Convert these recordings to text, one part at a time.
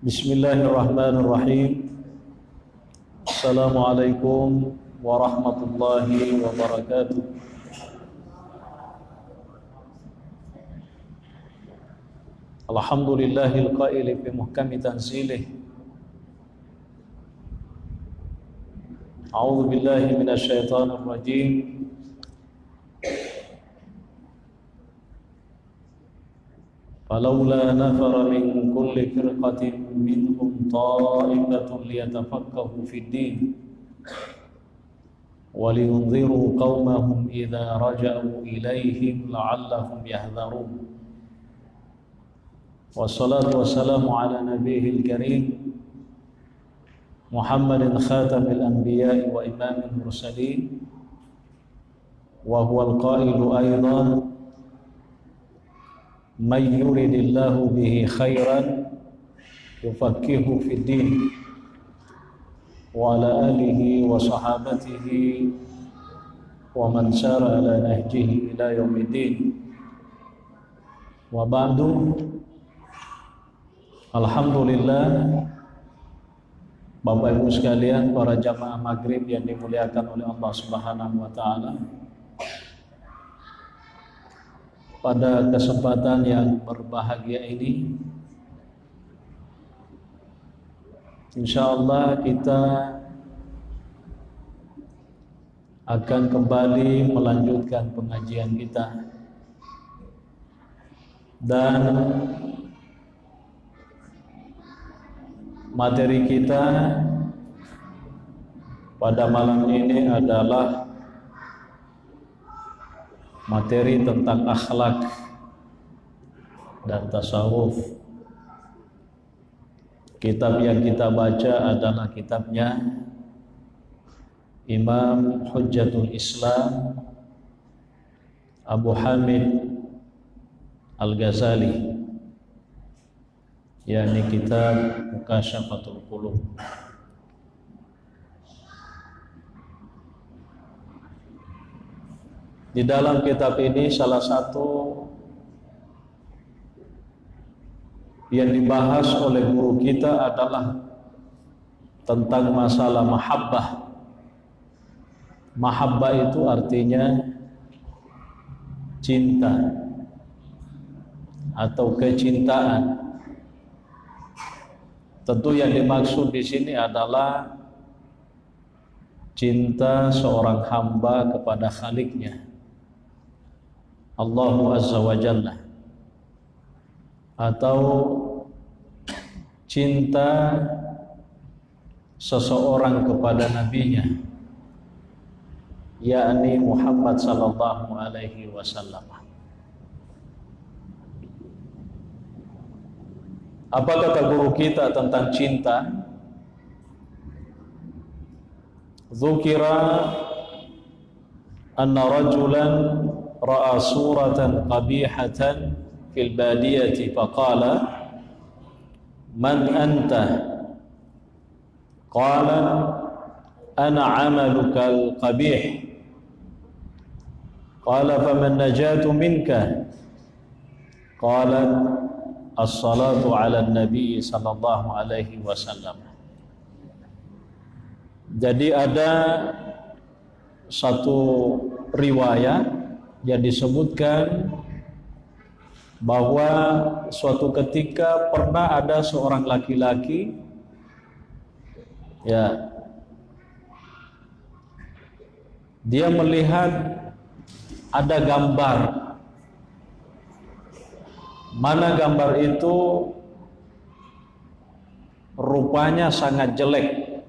Bismillahirrahmanirrahim. Assalamualaikum warahmatullahi wabarakatuh. Alhamdulillahil qaili fi muhkami tanzilih. A'udzu billahi minasy syaithanir rajim. فلولا نفر من كل فرقة منهم طائفة ليتفقهوا في الدين ولينذروا قومهم إذا رجعوا إليهم لعلهم يحذرون والصلاة والسلام على نبيه الكريم محمد خاتم الأنبياء وإمام المرسلين وهو القائل أيضا من يريد الله به خيرا يفقهه في الدين وعلى آله وصحابته ومن سار على نهجه إلى يوم الدين وبعد. Alhamdulillah, Bapak Ibu sekalian, para jamaah maghrib yang dimuliakan oleh Allah Subhanahu wa Ta'ala, pada kesempatan yang berbahagia ini, insyaallah kita akan kembali melanjutkan pengajian kita, dan materi kita pada malam ini adalah materi tentang akhlak dan tasawuf. Kitab yang kita baca adalah kitabnya Imam Hujjatul Islam Abu Hamid Al-Ghazali, yakni kitab Mukasyafatul Qulub. Di dalam kitab ini salah satu yang dibahas oleh guru kita adalah tentang masalah mahabbah. Mahabbah itu artinya cinta atau kecintaan. Tentu yang dimaksud di sini adalah cinta seorang hamba kepada Khaliknya, Allah Azza wa Jalla, atau cinta seseorang kepada nabinya, yakni Muhammad sallallahu alaihi wasallam. Apa kata guru kita tentang cinta? Dzukira anna rajulan ra'a suratan qabihatan fil badiyati faqala man anta? Qala ana 'amaluka al-qabih. Qala faman najatu minka? Qala as-salatu 'ala an-nabi sallallahu alaihi wasallam. Jadi ada satu riwayat yang disebutkan bahwa suatu ketika pernah ada seorang laki-laki, ya, dia melihat ada gambar, mana gambar itu rupanya sangat jelek,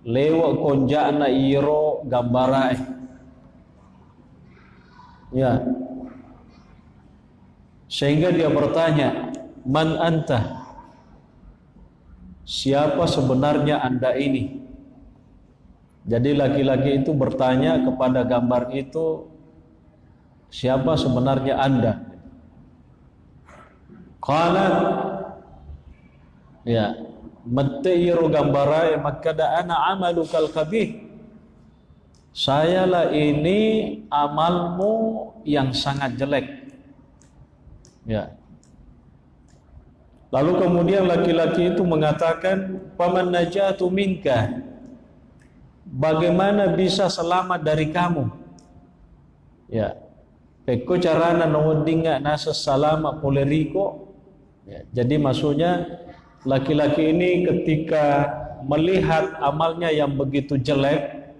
lewat konjana iro gambarai. Ya, sehingga dia bertanya, man anta? Siapa sebenarnya anda ini? Jadi laki-laki itu bertanya kepada gambar itu, siapa sebenarnya anda? Qala, ya, mattairu gambarai makada ana amalukal qabih. Sayalah ini amalmu yang sangat jelek. Ya. Lalu kemudian laki-laki itu mengatakan, "Paman najatu minka?" Bagaimana bisa selamat dari kamu? Ya. Peko carana nawandinga nasa salama poleriko. Ya, jadi maksudnya laki-laki ini ketika melihat amalnya yang begitu jelek,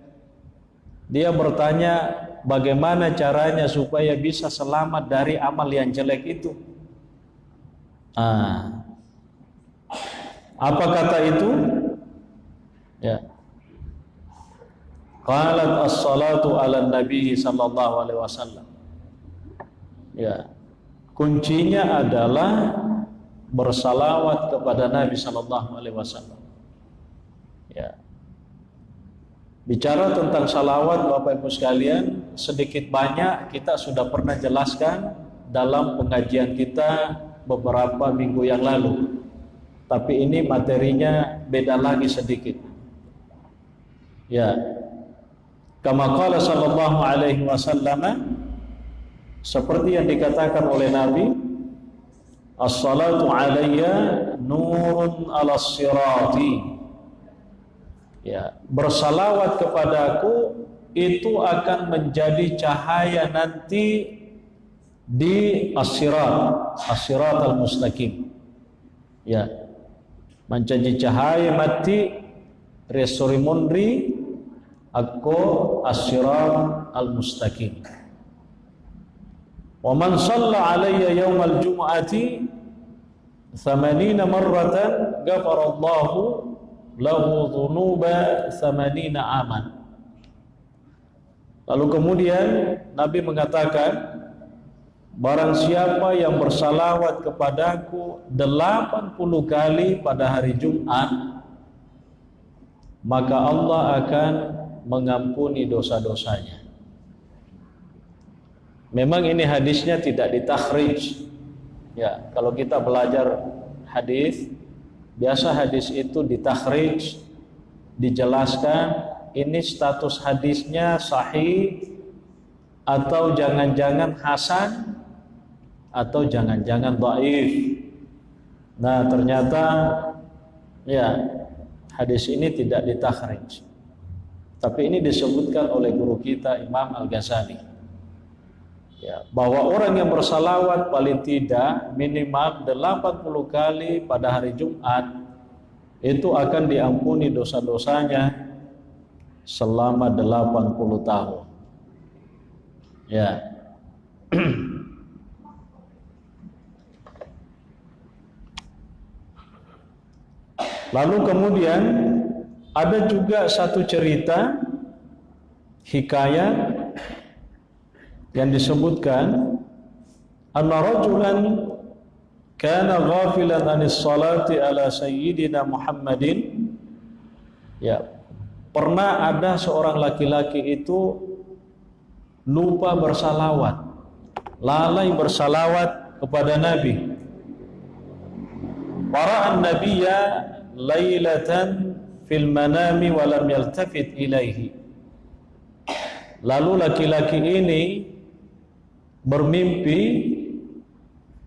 dia bertanya bagaimana caranya supaya bisa selamat dari amal yang jelek itu. Apa kata itu? Ya. Qalat as-salatu ala nabi sallallahu alaihi wasallam. Ya. Kuncinya adalah bersalawat kepada Nabi sallallahu alaihi wasallam. Ya. Bicara tentang salawat Bapak Ibu sekalian, sedikit banyak kita sudah pernah jelaskan dalam pengajian kita beberapa minggu yang lalu. Tapi ini materinya beda lagi sedikit. Ya. Kama qala sallallahu alaihi wasallam, seperti yang dikatakan oleh Nabi, as-salatu alayya nurun ala sirati. Ya, bersalawat kepadaku itu akan menjadi cahaya nanti di as-sirat al-mustaqim. Ya, menjadi cahaya mati resori mondri aku as-sirat al-mustaqim. Wa man shalla alayya yawmal jum'ati 80 marratan ghafarallahu lahu dhunuba 80 aman. Lalu kemudian Nabi mengatakan, barang siapa yang bersalawat kepadaku 80 kali pada hari Jumat, maka Allah akan mengampuni dosa-dosanya. Memang ini hadisnya tidak ditakhrij. Ya, kalau kita belajar hadis, biasa hadis itu ditakhrij, dijelaskan ini status hadisnya sahih atau jangan-jangan hasan atau jangan-jangan dhaif. Nah, ternyata ya hadis ini tidak ditakhrij. Tapi ini disebutkan oleh guru kita Imam Al-Ghazali. Ya, bahwa orang yang bersalawat paling tidak minimal 80 kali pada hari Jumat itu akan diampuni dosa-dosanya selama 80 tahun. Ya. Lalu kemudian ada juga satu cerita hikayat yang disebutkan, anna rajulan kana ghafilan anis salati ala sayyidina Muhammadin. Ya, pernah ada seorang laki-laki itu lupa bersalawat, lalai bersalawat kepada Nabi. Wara'an nabiyya lailatan fil manami wa lam yaltafit ilaihi. Lalu laki-laki ini bermimpi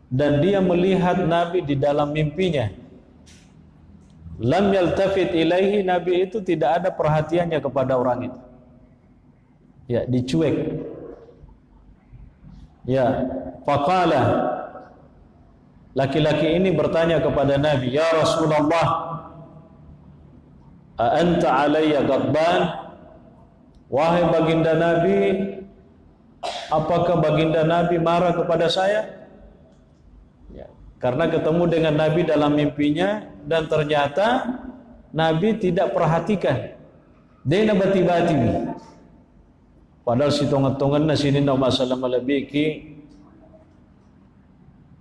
dan dia melihat Nabi di dalam mimpinya. Lam yaltafit ilaihi, Nabi itu tidak ada perhatiannya kepada orang itu. Ya, dicuek. Ya, faqala, laki-laki ini bertanya kepada Nabi, "Ya Rasulullah, a anta alayya ghadban?" Wahai baginda Nabi, apakah baginda Nabi marah kepada saya? Ya, karena ketemu dengan Nabi dalam mimpinya dan ternyata Nabi tidak perhatikan. Dia bati-bati. Padahal si tongan-tongan na sini na masalah malabiki.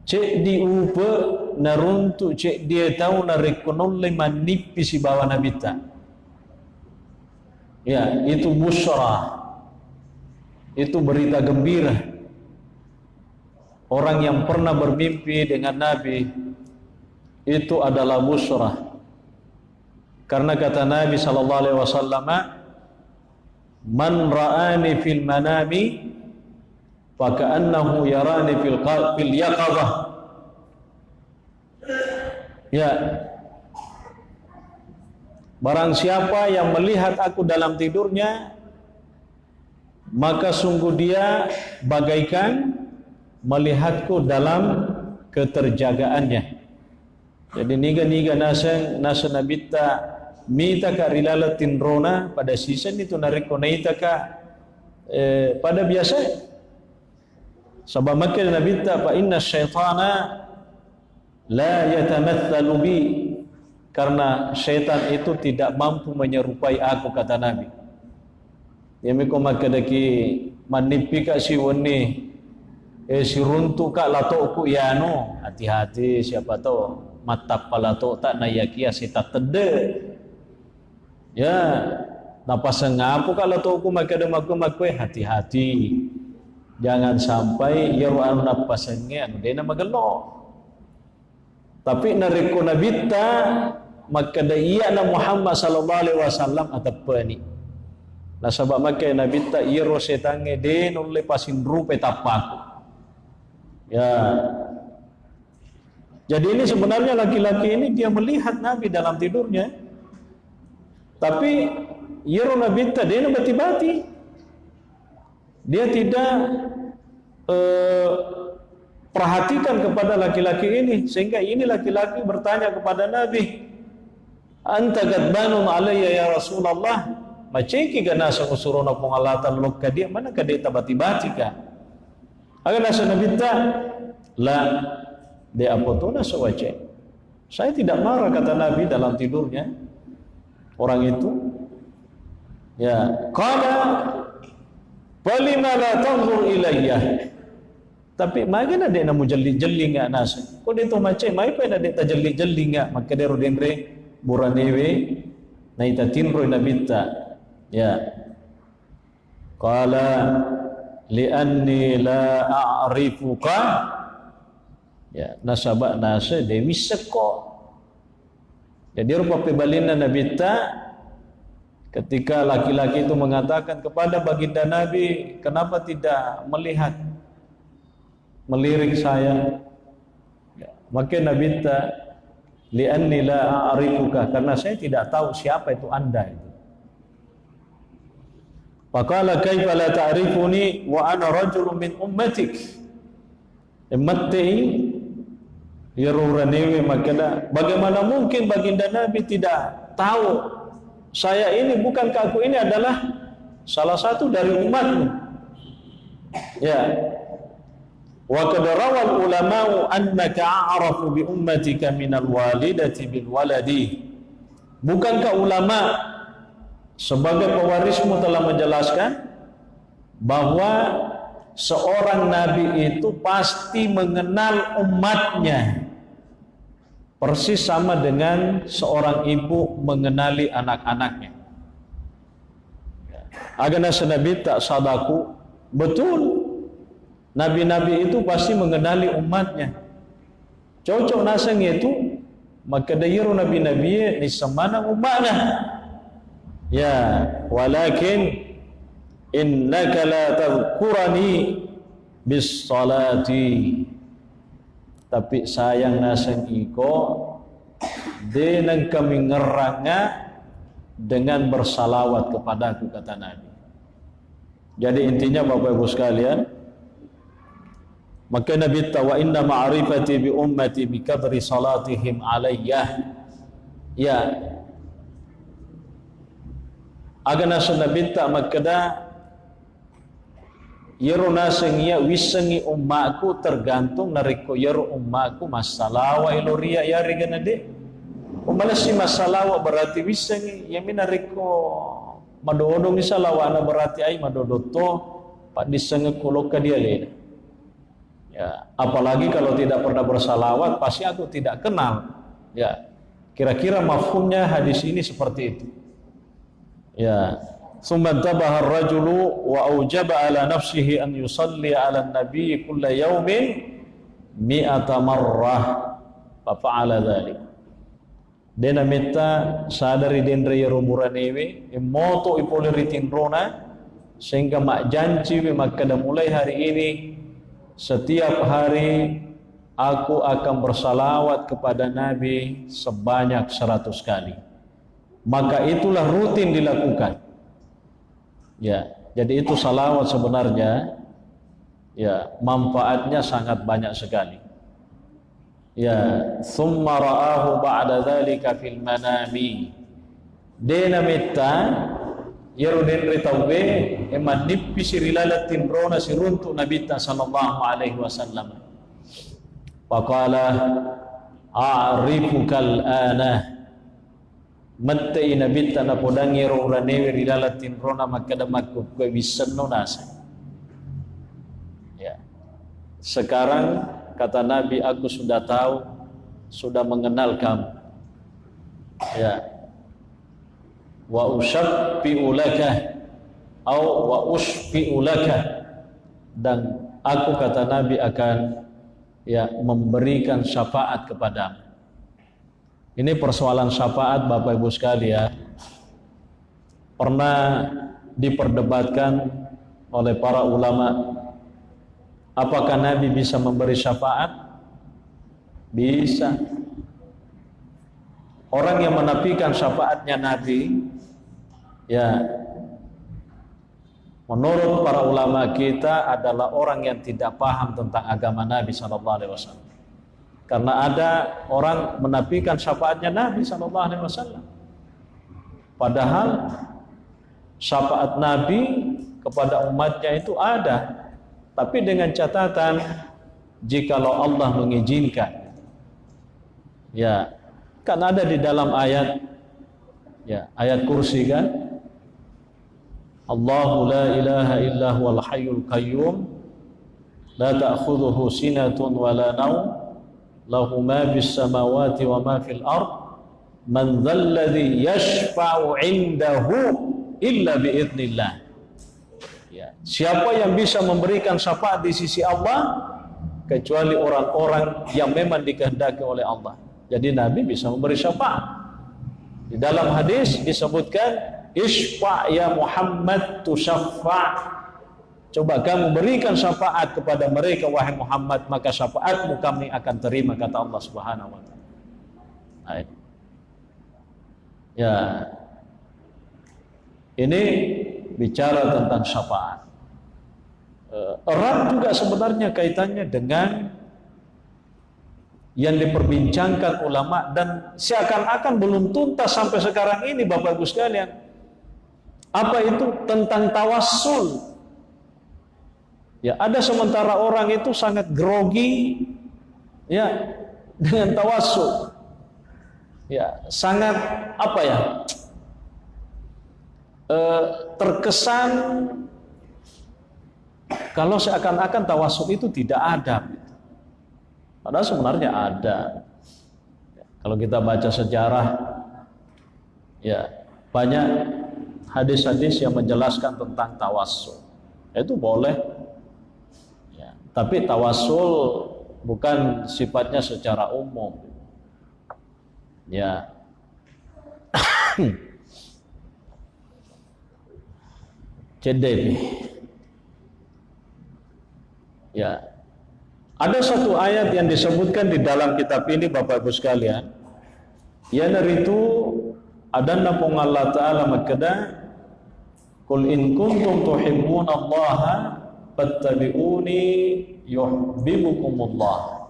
Cek di upe naruntu cek dia tahu na rekonon leman nipi si bawa Nabi ta. Ya, itu busra. Itu berita gembira. Orang yang pernah bermimpi dengan Nabi itu adalah busra. Karena kata Nabi sallallahu alaihi wasallam, "Man ra'ani fil manami fa ka'annahu yarani fil yaqadhah." Ya, barang siapa yang melihat aku dalam tidurnya, maka sungguh dia bagaikan melihatku dalam keterjagaannya. Jadi niga nasa nabita mita ka rilala tinrona pada season itu nariko naita ka pada biasa. Sebab maka nabita fa inna syaitana la yatamathalu bi, karena syaitan itu tidak mampu menyerupai aku, kata Nabi. Yami ko makadaki manipi ka si woni si runtu ka lato ku yano, hati-hati, siapa tahu matap palato tak nayakia si tatede. Ya, napasang ngapo ka lato ku makadamaku hati-hati. Jangan sampai yaro anu napasangnya anu dena magelo. Tapi nariko nabita makada iya na Muhammad sallallahu alaihi wasallam atapani. Na sabab maka nabita iro setange den oleh pasin rupe tapaku. Ya. Jadi ini sebenarnya laki-laki ini dia melihat Nabi dalam tidurnya. Tapi iro nabita den bati-bati. Dia tidak perhatikan kepada laki-laki ini, sehingga ini laki-laki bertanya kepada Nabi, anta gadbanun alayya ya Rasulullah, maceki gana sa usurona pengalatan lokka dia, mana ka dia tabati-bati ka? Agar nasa Nabi ta, la de apotona sa wace. Saya tidak marah, kata Nabi dalam tidurnya. Orang itu, ya, qala falima la tanzur ilayya. Tapi magana de na mujalli-jalli nga nasa. Ko dito macay may pa na de ta jalli-jalli nga magkadero denre buranewe na itatinro na bitta. Ya. Qala li'anni la a'rifuka. Ya, nasaba nasa de wisako. Jadi rupa pebalina na bitta ketika laki-laki itu mengatakan kepada baginda Nabi, kenapa tidak melirik saya? Ya, maka Nabi ta li'anni la a'rifuka, karena saya tidak tahu siapa itu Anda itu. Faqala kaifa la ta'rifuni wa ana rajulun min ummatik. Ummati yaruranewe, makana bagaimana mungkin baginda Nabi tidak tahu saya ini, bukankah aku ini adalah salah satu dari umatmu? Ya. Wa qad rawal ulama'u annaka a'rafu bi ummatika minal walidati bil waladi. Bukankah ulama sebagai pewarismu telah menjelaskan bahwa seorang nabi itu pasti mengenal umatnya persis sama dengan seorang ibu mengenali anak-anaknya. Agana senabi tak sadaku, betul. Nabi-nabi itu pasti mengenali umatnya. Cocok nasang itu, maka dayiru nabi-nabi ni semana umatnya. Ya, walakin innaka la tadhkurani bis salati. Tapi sayang nasang iko denang kami ngeranga dengan bersalawat kepadaku, kata Nabi. Jadi intinya Bapak Ibu sekalian, maka Nabi tawa inna ma'rifati bi ummati bi kadri salatihim alayya. Ya, agana Nabi ta makada yero naseng ya wisengi ummaku tergantung nariko yero ummaku masalawa iloria yari ganade. Umalasi masalawa berarti wisengi yami nariko madodo misalawa na berarti ay madodoto pak disengi kuloka dia lena. Ya, apalagi kalau tidak pernah bersalawat pasti aku tidak kenal. Ya, kira-kira mafhumnya hadis ini seperti itu. Ya, summa tabaha ar-rajulu wa aujaba ala nafsihi an yusalli ala an-nabi kulla yawmin 100 marrah fa fa'ala dhalik. Dena metta sadari denre yerumuranewe moto ipoliritin rona sehingga mak janji makada mulai hari ini setiap hari aku akan bersalawat kepada Nabi sebanyak 100 kali. Maka itulah rutin dilakukan. Ya, jadi itu salawat sebenarnya ya manfaatnya sangat banyak sekali. Ya, summa ra'ahu ba'da dzalika fil manami. Dena metta yarudin ritawbe eman nippi sirilalatin rona siruntu nabita sallallahu alaihi wasallam. Faqala a'rifukal ana matta inabita na podangi ranewe rilalatin rona makada makku bisanno nasa. Ya. Sekarang kata Nabi, aku sudah tahu, sudah mengenal kamu. Ya. Wa usyaffi'u laka au wa usyfi'u laka, dan aku kata Nabi akan ya memberikan syafaat kepadamu. Ini persoalan syafaat Bapak Ibu sekalian pernah diperdebatkan oleh para ulama. Apakah Nabi bisa memberi syafaat? Bisa. Orang yang menafikan syafaatnya Nabi, ya, menurut para ulama kita adalah orang yang tidak paham tentang agama Nabi SAW. Karena ada orang menafikan syafaatnya Nabi SAW. Padahal syafaat Nabi kepada umatnya itu ada. Tapi dengan catatan, jikalau Allah mengizinkan. Ya, kan ada di dalam ayat, ya, ayat kursi kan. Allahu la ilaha illa huwal hayyul qayyum la ta'khudhuhu sinatun wa la nawm lahu ma bis samawati wa ma fil ard man dzalladzi yashfa'u 'indahu illa bi idznillah. Ya, siapa yang bisa memberikan syafaat di sisi Allah kecuali orang-orang yang memang dikehendaki oleh Allah. Jadi Nabi bisa memberi syafaat. Di dalam hadis disebutkan isfa' ya Muhammad tusyaffa'. Coba kamu berikan syafaat kepada mereka wahai Muhammad, maka syafaatmu kami akan terima, kata Allah Subhanahu wa taala. Ya. Ini bicara tentang syafaat. Erat juga sebenarnya kaitannya dengan yang diperbincangkan ulama dan seakan-akan belum tuntas sampai sekarang ini Bapak Ibu sekalian. Apa itu tentang tawassul? Ya, ada sementara orang itu sangat grogi ya dengan tawassul. Ya, sangat apa ya? Terkesan kalau seakan-akan tawassul itu tidak ada. Padahal sebenarnya ada. Kalau kita baca sejarah, ya banyak hadis-hadis yang menjelaskan tentang tawassul. Itu boleh. Ya, tapi tawassul bukan sifatnya secara umum. Ya. Cedepi. Ya. Ada satu ayat yang disebutkan di dalam kitab ini Bapak Ibu sekalian. Ya naritu adanna pung Allah Ta'ala makada qul in kuntum tuhibbunallaha fattabi'uni yuhibbukumullah.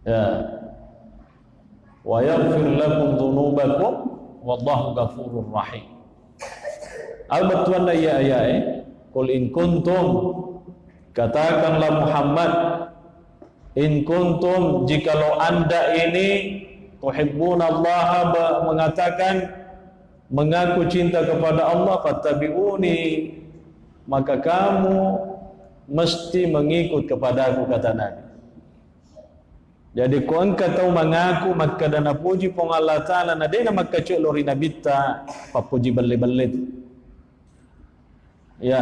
Ya. Wa yaghfir lakum dzunubakum wallahu ghafurur rahim. Al-Batuanna ya ayat qul in kuntum, katakanlah Muhammad, in kuntum, jikalau anda ini tuhibbunallaha, mengatakan mengaku cinta kepada Allah, fattabi'uni, maka kamu mesti mengikut kepadaku, kata Nabi. Jadi kau tahu mengaku maka dana puji pong Allah Ta'ala na dena maka cuk lori nabita papuji balik-balik. Ya,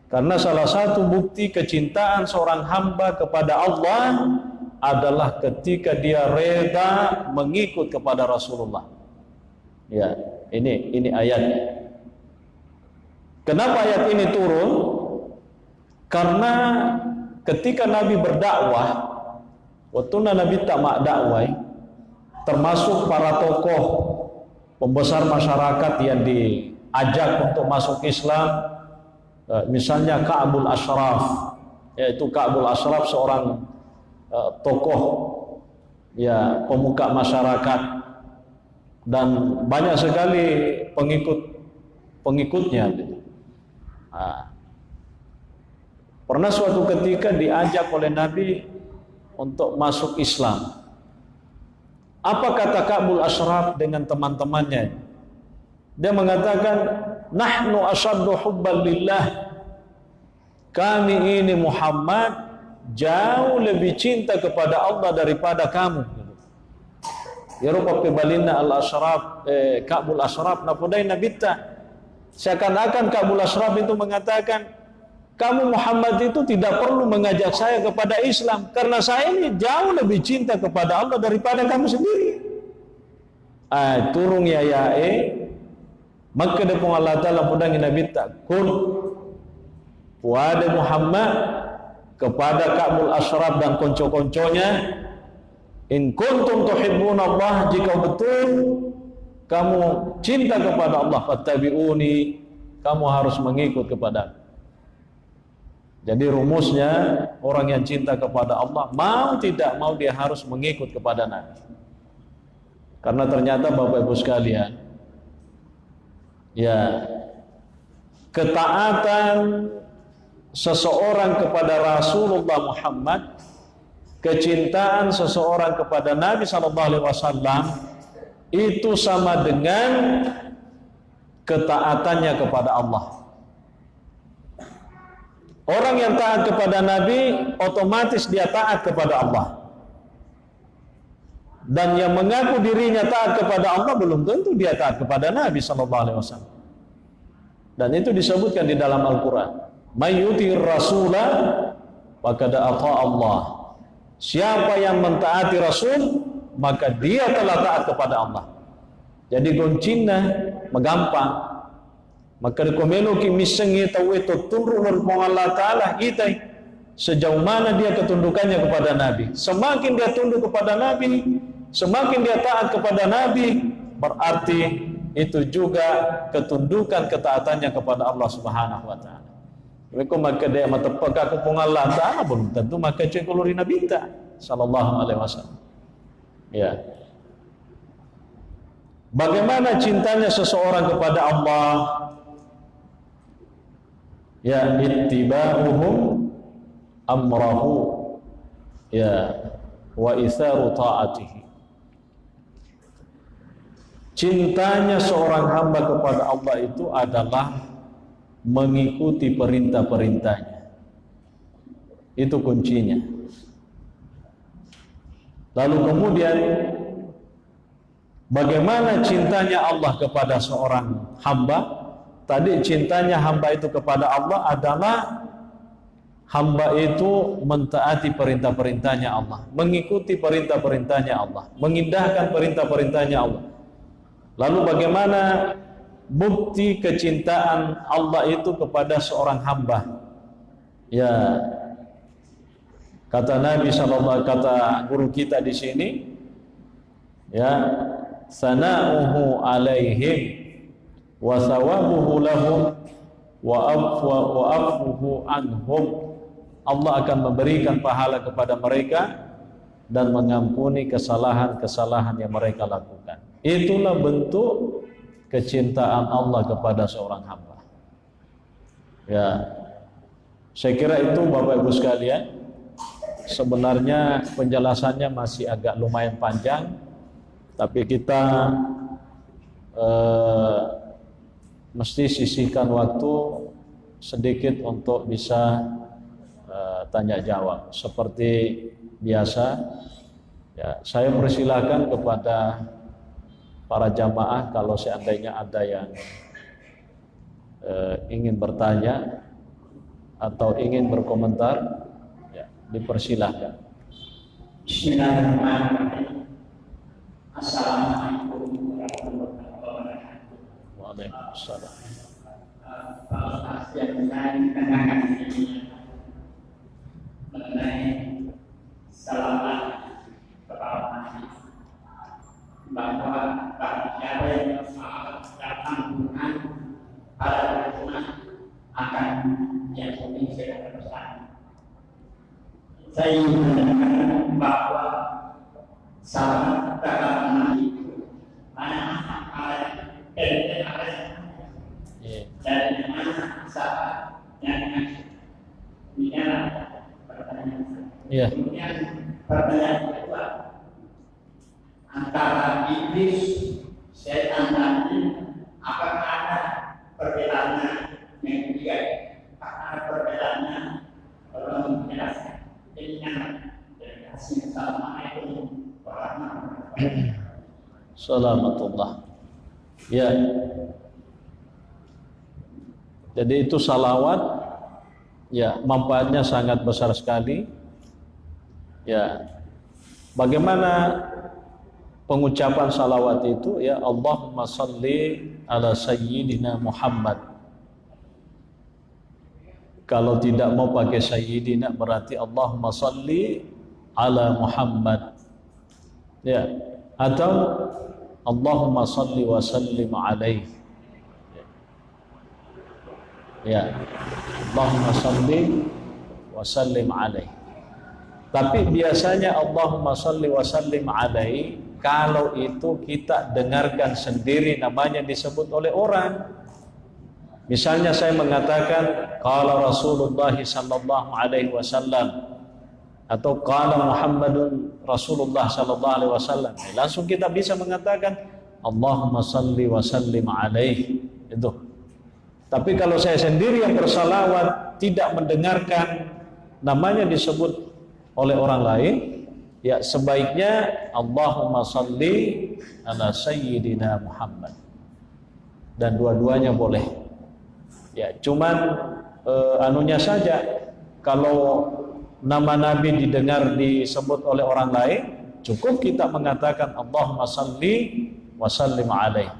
karena salah satu bukti kecintaan seorang hamba kepada Allah adalah ketika dia reda mengikut kepada Rasulullah. Ya, ini ayatnya. Kenapa ayat ini turun? Karena ketika Nabi berdakwah, waktu Nabi tak mak dakwah, termasuk para tokoh pembesar masyarakat yang diajak untuk masuk Islam, misalnya Ka'bul Ashraf, yaitu Ka'bul Ashraf seorang tokoh ya pemuka masyarakat dan banyak sekali pengikutnya. Pernah suatu ketika diajak oleh Nabi untuk masuk Islam. Apa kata Ka'bul Ashraf dengan teman-temannya? Dia mengatakan, nahnu asyaddu hubban lillah. Kami ini Muhammad jauh lebih cinta kepada Allah daripada kamu. Ya rupa pebalina al-ashraf Ka'bul Ashraf napudai nabita. Seakan-akan Ka'bul Ashraf itu mengatakan, kamu Muhammad itu tidak perlu mengajak saya kepada Islam karena saya ini jauh lebih cinta kepada Allah daripada kamu sendiri. Turung ya maka depan Allah Ta'ala pudang nabita kun wahai Muhammad kepada Ka'bul Ashraf dan konco-konconya, in kuntum tuhibbunallah, jika betul kamu cinta kepada Allah, fattabi'uni, kamu harus mengikut kepada. Jadi rumusnya, orang yang cinta kepada Allah, mau tidak mau dia harus mengikut kepada Nabi. Karena ternyata Bapak Ibu sekalian, ya, ketaatan seseorang kepada Rasulullah Muhammad, kecintaan seseorang kepada Nabi SAW itu sama dengan ketaatannya kepada Allah. Orang yang taat kepada Nabi otomatis dia taat kepada Allah. Dan yang mengaku dirinya taat kepada Allah belum tentu dia taat kepada Nabi SAW. Dan itu disebutkan di dalam Al-Quran. May yuti'ir rasulah faqad ata'a Allah. Siapa yang mentaati Rasul, maka dia telah taat kepada Allah. Jadi goncina megampang. Maka komelo ki misengi tahu itu tunduk kepada Allah Ta'ala itai. Sejauh mana dia ketundukannya kepada Nabi. Semakin dia tunduk kepada Nabi, semakin dia taat kepada Nabi, berarti itu juga ketundukan ketaatannya kepada Allah Subhanahu wa Ta'ala. Mereka maka dia matapaka kupung Allah Ta'ala belum tentu maka cekuluri Nabi ta sallallahu alaihi wasallam. Ya. Bagaimana cintanya seseorang kepada Allah? Ya, ittiba'uhum amrahu, ya, wa itharu ta'atihi. Cintanya seorang hamba kepada Allah itu adalah mengikuti perintah-perintahnya. Itu kuncinya. Lalu kemudian bagaimana cintanya Allah kepada seorang hamba? Tadi cintanya hamba itu kepada Allah adalah hamba itu mentaati perintah-perintahnya Allah, mengikuti perintah-perintahnya Allah, mengindahkan perintah-perintahnya Allah. Lalu bagaimana bukti kecintaan Allah itu kepada seorang hamba? Ya, kata Nabi SAW, kata guru kita di sini, ya, sana'uhu alaihim wa thawabuhu lahum wa afuhu anhum. Allah akan memberikan pahala kepada mereka dan mengampuni kesalahan-kesalahan yang mereka lakukan. Itulah bentuk kecintaan Allah kepada seorang hamba. Ya, saya kira itu Bapak Ibu sekalian. Sebenarnya penjelasannya masih agak lumayan panjang, tapi kita mesti sisihkan waktu sedikit untuk bisa tanya jawab. Seperti biasa, ya, saya persilakan kepada para jamaah kalau seandainya ada yang ingin bertanya atau ingin berkomentar, ya, dipersilahkan. Bismillahirrahmanirrahim. Assalamualaikum warahmatullahi wabarakatuh. Waalaikumsalam. Yang saya tanyakan ini bahwa barang siapa yang datang Tuhan pada Tuhan akan jatuhi segala dosa. Saya mengatakan bahwa salah kata itu mana hal dan mana salah yang pertanyaan. Kemudian pertanyaan kedua, antara iblis, setan tadi, apakah ada perbedaannya? Yang ketiga, apakah ada perbedaannya? Kalau menjelaskan, jadi Assalamualaikum warahmatullahi wabarakatuh. Salamatullah. Ya. Jadi itu salawat, ya, manfaatnya sangat besar sekali. Ya. Bagaimana pengucapan salawat itu? Ya, Allahumma salli ala sayyidina Muhammad. Kalau tidak mau pakai sayyidina berarti Allahumma salli ala Muhammad. Ya, atau Allahumma salli wa sallim alaihi. Ya, Allahumma salli wa sallim alaihi. Tapi biasanya Allahumma salli wa sallim alaihi kalau itu kita dengarkan sendiri namanya disebut oleh orang. Misalnya saya mengatakan qala Rasulullah sallallahu alaihi wasallam atau qala Muhammadun Rasulullah sallallahu alaihi wasallam, langsung kita bisa mengatakan Allahumma salli wa sallim alaihi. Itu. Tapi kalau saya sendiri yang bersalawat tidak mendengarkan namanya disebut oleh orang lain, ya sebaiknya Allahumma salli ala sayyidina Muhammad. Dan dua-duanya boleh. Ya, cuman anunya saja, kalau nama Nabi didengar disebut oleh orang lain, cukup kita mengatakan Allahumma salli wa sallim alaihi.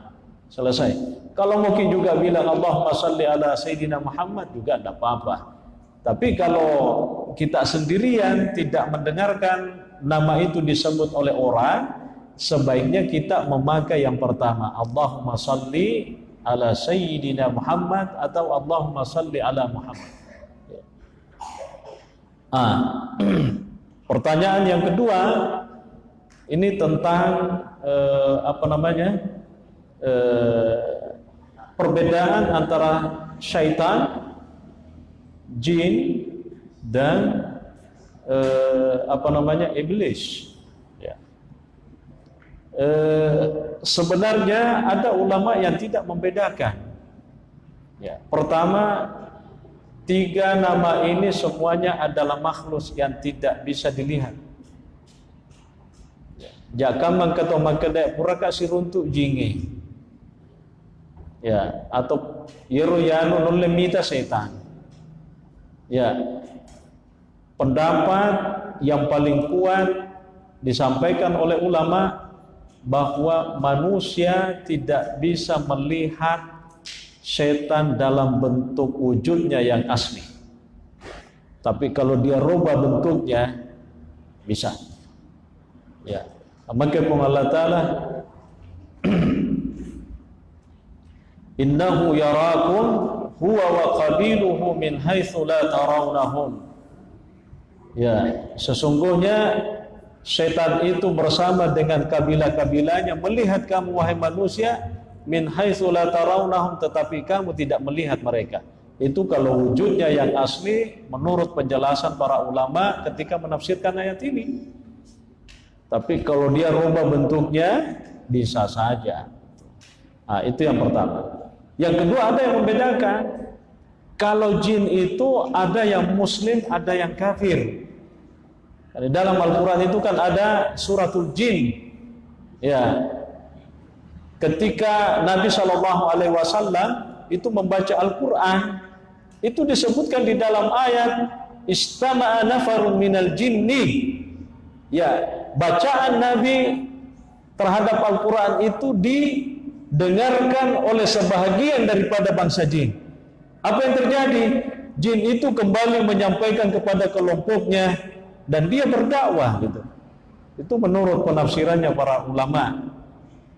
Selesai. Kalau mungkin juga bilang Allahumma salli ala sayyidina Muhammad juga tidak apa-apa. Tapi kalau kita sendirian tidak mendengarkan nama itu disebut oleh orang, sebaiknya kita memakai yang pertama, Allahumma salli ala sayyidina Muhammad atau Allahumma salli ala Muhammad. Pertanyaan yang kedua ini tentang perbedaan antara syaitan, jin dan iblis. Ya. Sebenarnya ada ulama yang tidak membedakan. Ya. Pertama, 3 nama ini semuanya adalah makhluk yang tidak bisa dilihat. Jakam mangkato mangkadai puraka siruntuk jingi. Ya, atau yeroyanu nulemita setan. Ya. Pendapat yang paling kuat disampaikan oleh ulama bahwa manusia tidak bisa melihat setan dalam bentuk wujudnya yang asli. Tapi kalau dia rubah bentuknya bisa. Ya. Maka Allah Ta'ala innahu yarakum huwa wa qabiluhu min haitsu la tarawnahum. Ya, sesungguhnya setan itu bersama dengan kabilah-kabilahnya melihat kamu wahai manusia min haitsu la tarawnahum, tetapi kamu tidak melihat mereka. Itu kalau wujudnya yang asli menurut penjelasan para ulama ketika menafsirkan ayat ini. Tapi kalau dia rubah bentuknya bisa saja. Nah, itu yang pertama. Yang kedua, ada yang membedakan. Kalau jin itu ada yang muslim, ada yang kafir. Di dalam Al-Quran itu kan ada suratul jin. Ya. Ketika Nabi SAW itu membaca Al-Quran, itu disebutkan di dalam ayat istama'a nafarun minal jinni. Ya, bacaan Nabi terhadap Al-Quran itu didengarkan oleh sebahagian daripada bangsa jin. Apa yang terjadi? Jin itu kembali menyampaikan kepada kelompoknya dan dia berdakwah gitu. Itu menurut penafsirannya para ulama.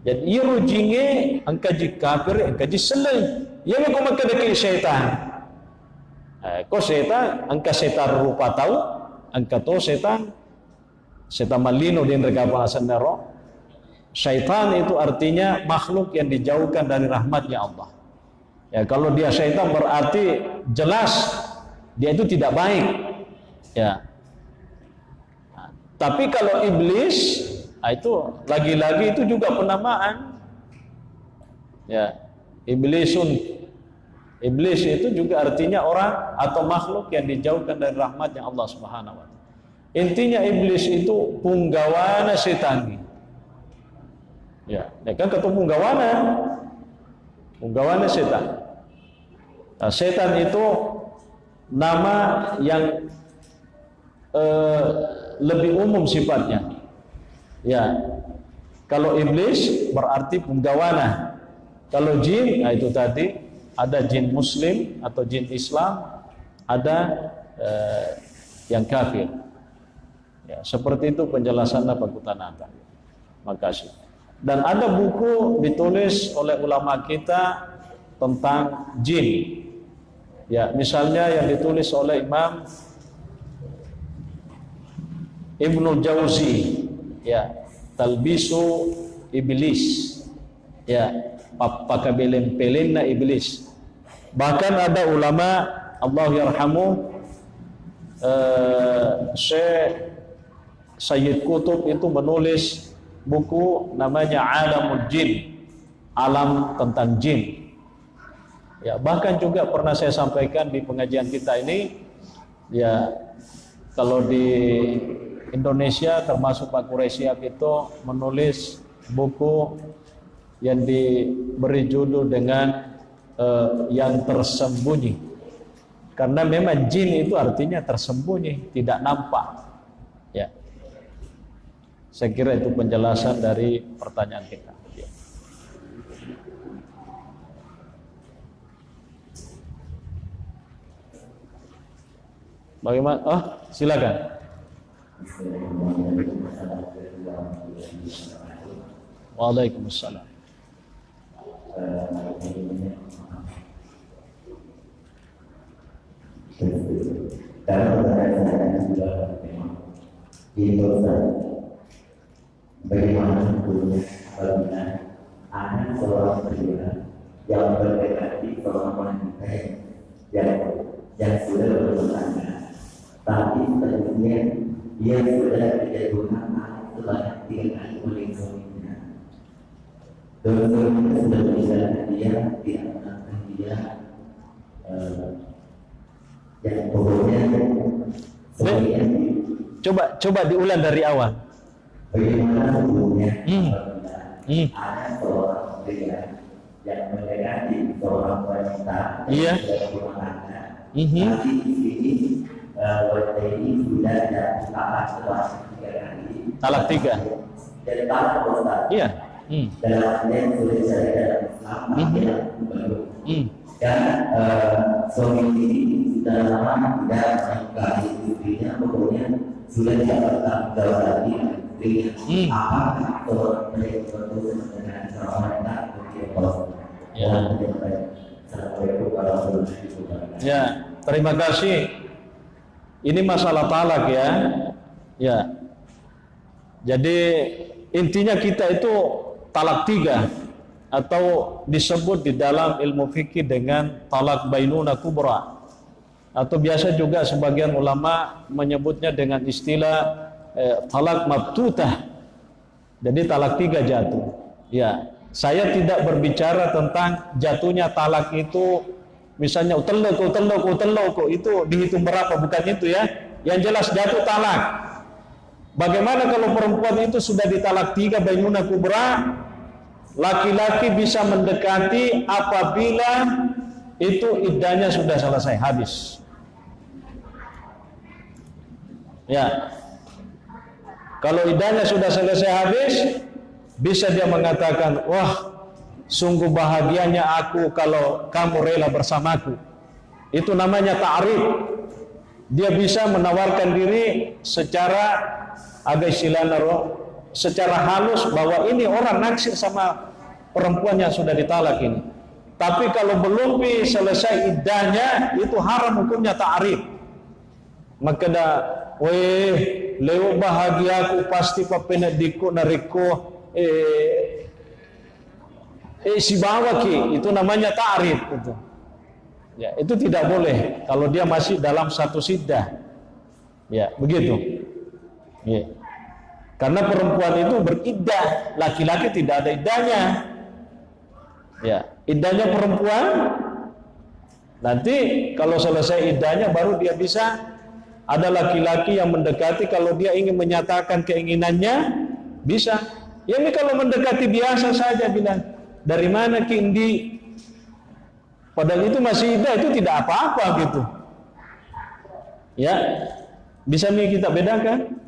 Jadi iru jinge angka ji kafir angka ji selai. Ia ko maka deki syaitan. Ko syaitan angka syaitan rupa tahu angka to syaitan malino din rega bahasan nero. Syaitan itu artinya makhluk yang dijauhkan dari rahmatnya Allah. Ya, kalau dia syaitan berarti jelas dia itu tidak baik. Ya. Tapi kalau iblis, itu lagi-lagi itu juga penamaan. Ya, iblis itu juga artinya orang atau makhluk yang dijauhkan dari rahmatnya Allah Subhanahu wa taala. Intinya iblis itu punggawana setan. Ya, kan ketemu punggawana setan. Nah, setan itu nama yang lebih umum sifatnya. Ya, kalau iblis berarti punggawana. Kalau jin, nah itu tadi ada jin muslim atau jin Islam, ada yang kafir. Ya, seperti itu penjelasannya Pak Kutanata. Makasih. Dan ada buku ditulis oleh ulama kita tentang jin. Ya, misalnya yang ditulis oleh Imam Ibnu Jauzi, ya, Talbisu Iblis, ya, pakabelem-pelenna iblis. Bahkan ada ulama Allah yarhamu Syekh Sayyid Qutb itu menulis buku namanya Alamul Jin, alam tentang jin. Ya, bahkan juga pernah saya sampaikan di pengajian kita ini, ya, kalau di Indonesia termasuk Pak Quraisyab itu menulis buku yang diberi judul dengan yang tersembunyi. Karena memang jin itu artinya tersembunyi, tidak nampak. Ya. Saya kira itu penjelasan dari pertanyaan kita. Ya. Bagaimana? Oh, silakan. Waalaikumsalam. Bagaimana hukumnya apabila ada seorang pria yang mendekati seorang wanita yang sudah berumah tangga, tapi seterusnya dia sudah tidak berusaha sebanyak 3 kali oleh suaminya. Dosa-dosa sudah misalnya dia tidak menangkan dia, yang pokoknya Coba diulang dari awal. Bagaimana hukumnya apabila ada seorang pria yang mendekati seorang wanita yang sudah berumah tangga, tapi di sini wanita ini sudah talak sebanyak 3 kali. Talak 3. Dan talak Ustaz. Iya. Dalam artinya yang sudah saya dalam Islam tidak baru. Dan suami ini sudah lama tidak menikahi istrinya, pokoknya sudah tidak bertanggung jawab lagi istrinya. Apakah seorang pria berdosa dengan seorang wanita Ya. Ya, terima kasih. Ini masalah talak ya. Ya. Jadi intinya kita itu talak 3 atau disebut di dalam ilmu fikih dengan talak bainuna kubra, atau biasa juga sebagian ulama menyebutnya dengan istilah talak mabtutah. Jadi talak 3 jatuh. Ya, saya tidak berbicara tentang jatuhnya talak itu misalnya utelok itu dihitung berapa, bukan itu ya. Yang jelas jatuh talak. Bagaimana kalau perempuan itu sudah ditalak 3 bainuna kubra, laki-laki bisa mendekati apabila itu iddahnya sudah selesai, habis. Ya. Kalau iddahnya sudah selesai habis, bisa dia mengatakan, wah, sungguh bahagianya aku kalau kamu rela bersamaku. Itu namanya ta'rif. Dia bisa menawarkan diri secara agak istilahnya secara halus bahwa ini orang naksir sama perempuan yang sudah ditalak ini. Tapi kalau belum selesai iddahnya, itu haram hukumnya ta'rif. Maka dah, weh, lewat bahagiaku pasti papenadiku nariko si bawa ki, itu namanya ta'rif itu. Ya, itu tidak boleh kalau dia masih dalam satu iddah. Ya, begitu. Ya. Karena perempuan itu beriddah, laki-laki tidak ada iddahnya. Ya, iddahnya perempuan. Nanti kalau selesai iddahnya baru dia bisa, ada laki-laki yang mendekati kalau dia ingin menyatakan keinginannya bisa. Ya, ini kalau mendekati biasa saja bilang, dari mana ki Indi? Padahal itu masih iddah, itu tidak apa-apa gitu. Ya, bisa nih kita bedakan.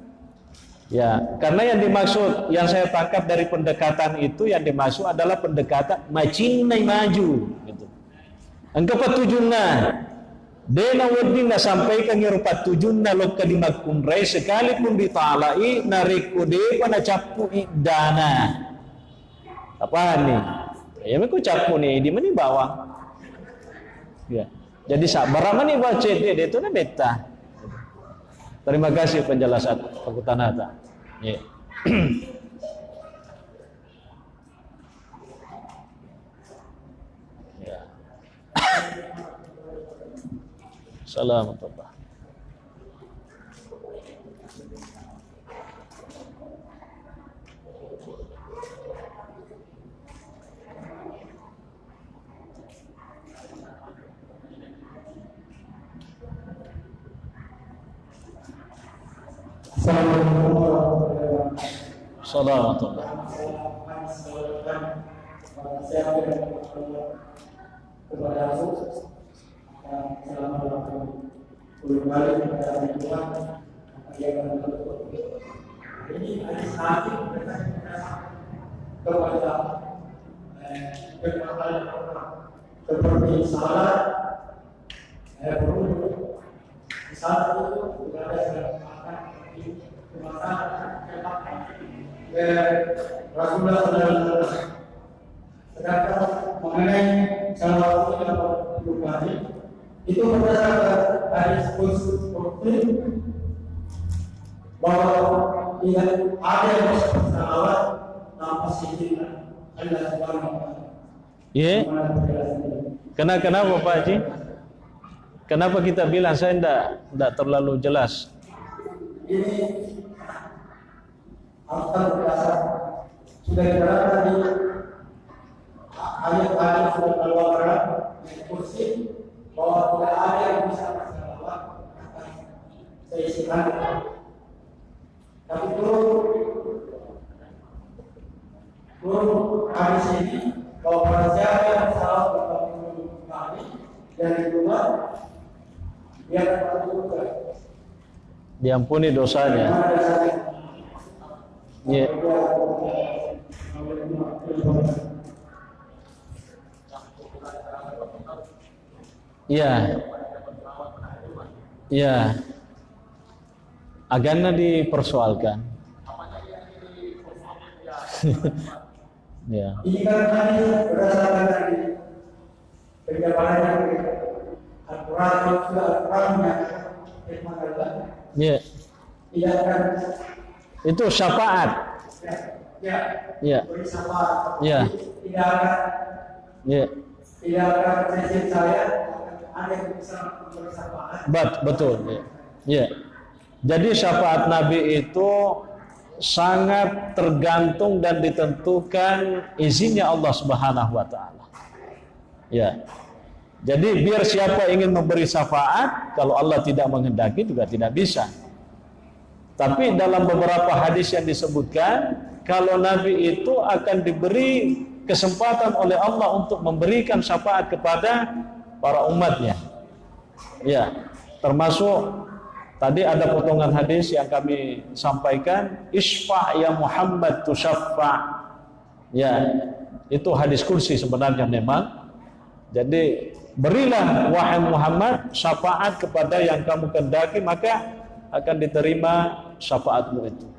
Ya, karena yang dimaksud, yang saya tangkap dari pendekatan itu, yang dimaksud adalah pendekatan macinai maju gitu. Engkau patujunna dena wadina sampaikan ngiru patujunna lo kalimat kunrai sekalipun ditalai nariku de pada capu idana apa nih ya aku capu nih di mana bawah ya. Jadi sabar mana nih baca dia itu na beta. Terima kasih penjelasan Pak Tanata. Ya. Ya. Assalamualaikum. Assalamualaikum. Seperti salat, saat itu tidak ada Rasulullah SAW. Sedangkan mengenai salah satu yang berubah itu berdasarkan hadis khusus bahwa tidak ada yang bisa salawat tanpa izin Allah Subhanahu wa taala. Ya. Kenapa Pak Haji? Kenapa kita bilang saya tidak terlalu jelas? Ini harus berdasar sudah diterangkan di ayat-ayat surat Al-Baqarah yang kursi bahwa tidak ada yang bisa bersalawat atas seisihan. Tapi turun hadis ini bahwa pada siapa yang salah bertemu kami dari luar dia dapat juga diampuni dosanya. Ya. Ya. Ya. Agama dipersoalkan. Ya. Ini kan tadi berdasarkan dari penjabaran Al-Quran firman Allah. Ya. Tidak akan Itu syafaat. Ya. Beri syafaat. Ya. Tidak akan. Ya. Tidak akan prinsip saya ada yang bisa memberi syafaat. Betul. Ya. Ya. Jadi syafaat Nabi itu sangat tergantung dan ditentukan izinnya Allah Subhanahu wa taala. Ya. Jadi biar siapa ingin memberi syafaat, kalau Allah tidak menghendaki juga tidak bisa. Tapi dalam beberapa hadis yang disebutkan, kalau Nabi itu akan diberi kesempatan oleh Allah untuk memberikan syafaat kepada para umatnya. Ya, termasuk tadi ada potongan hadis yang kami sampaikan, isfa' ya Muhammad tusyaffa'. Ya, itu hadis kursi sebenarnya memang. Jadi berilah wahai Muhammad syafaat kepada yang kamu kehendaki, maka akan diterima syafaatmu itu.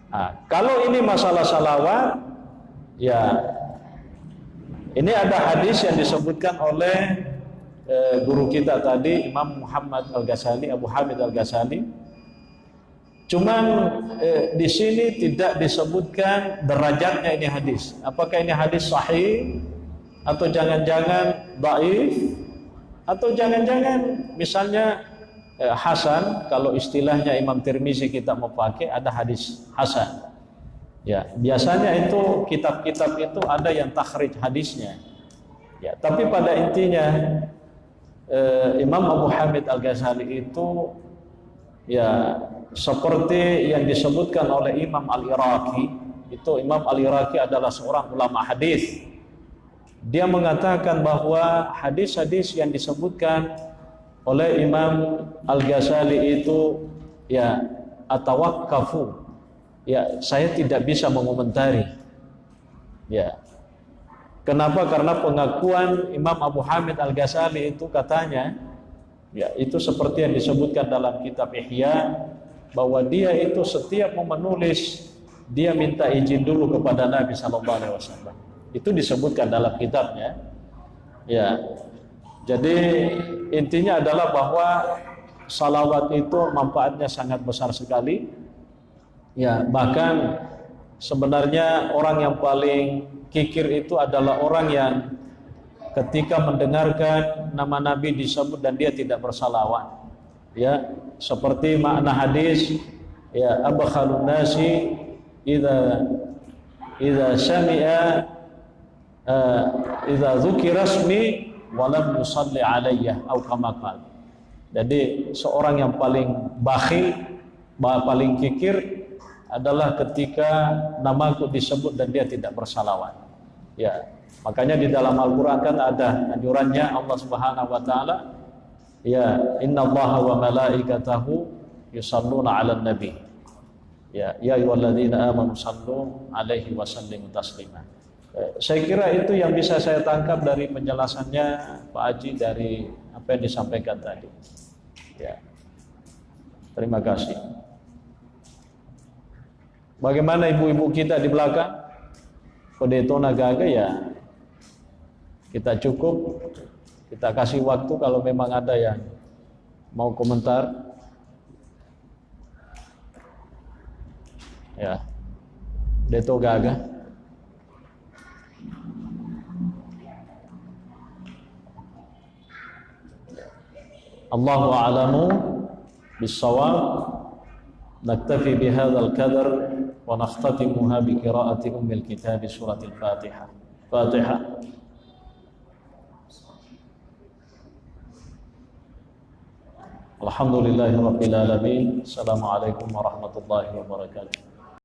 Nah, kalau ini masalah salawat, ya ini ada hadis yang disebutkan oleh guru kita tadi, Imam Muhammad Al-Ghazali, Abu Hamid Al-Ghazali. Cuman di sini tidak disebutkan derajatnya ini hadis. Apakah ini hadis sahih atau jangan-jangan dhaif atau jangan-jangan misalnya hasan. Kalau istilahnya Imam Tirmizi kita mau pakai, ada hadis hasan. Ya, biasanya itu kitab-kitab itu ada yang takhrij hadisnya. Ya, tapi pada intinya Imam Abu Hamid Al-Ghazali itu ya seperti yang disebutkan oleh Imam Al-Iraqi. Itu Imam Al-Iraqi adalah seorang ulama hadis. Dia mengatakan bahwa hadis-hadis yang disebutkan oleh Imam Al-Ghazali itu ya atawakkafu, ya saya tidak bisa mengomentari. Ya. Kenapa? Karena pengakuan Imam Abu Hamid Al-Ghazali itu katanya ya itu seperti yang disebutkan dalam kitab Ihya, bahwa dia itu setiap mau menulis dia minta izin dulu kepada Nabi SAW. Itu disebutkan dalam kitabnya. Ya. Jadi intinya adalah bahwa salawat itu manfaatnya sangat besar sekali. Ya, bahkan sebenarnya orang yang paling kikir itu adalah orang yang ketika mendengarkan nama Nabi disebut dan dia tidak bersalawat. Ya, seperti makna hadis ya abkhalun nasi idza sami'a idza dzukira ismi wa lam yusalli alayya atau kama qala. Jadi seorang yang paling bakhil, paling kikir adalah ketika namaku disebut dan dia tidak bersalawat. Ya, makanya di dalam Al-Qur'an kan ada anjurannya Allah Subhanahu wa taala, ya innallaha wa malaikatahu yusalluna 'alan nabi. Ya ayyuhalladzina amanu sallu 'alaihi wa sallimu taslima. Saya kira itu yang bisa saya tangkap dari penjelasannya Pak Haji dari apa yang disampaikan tadi. Ya. Terima kasih. Bagaimana ibu-ibu kita di belakang? Kode itu naga ya. Kita cukup, kita kasih waktu kalau memang ada yang mau komentar. Ya. Deto gaga. Allahu a'lamu bis-shawab. Naktafi bihadzal qadar wa nakhtatimuha bi qiraati ummil kitab suratil Fatihah. Fatihah. Alhamdulillahirabbil alamin. Assalamualaikum warahmatullahi wabarakatuh.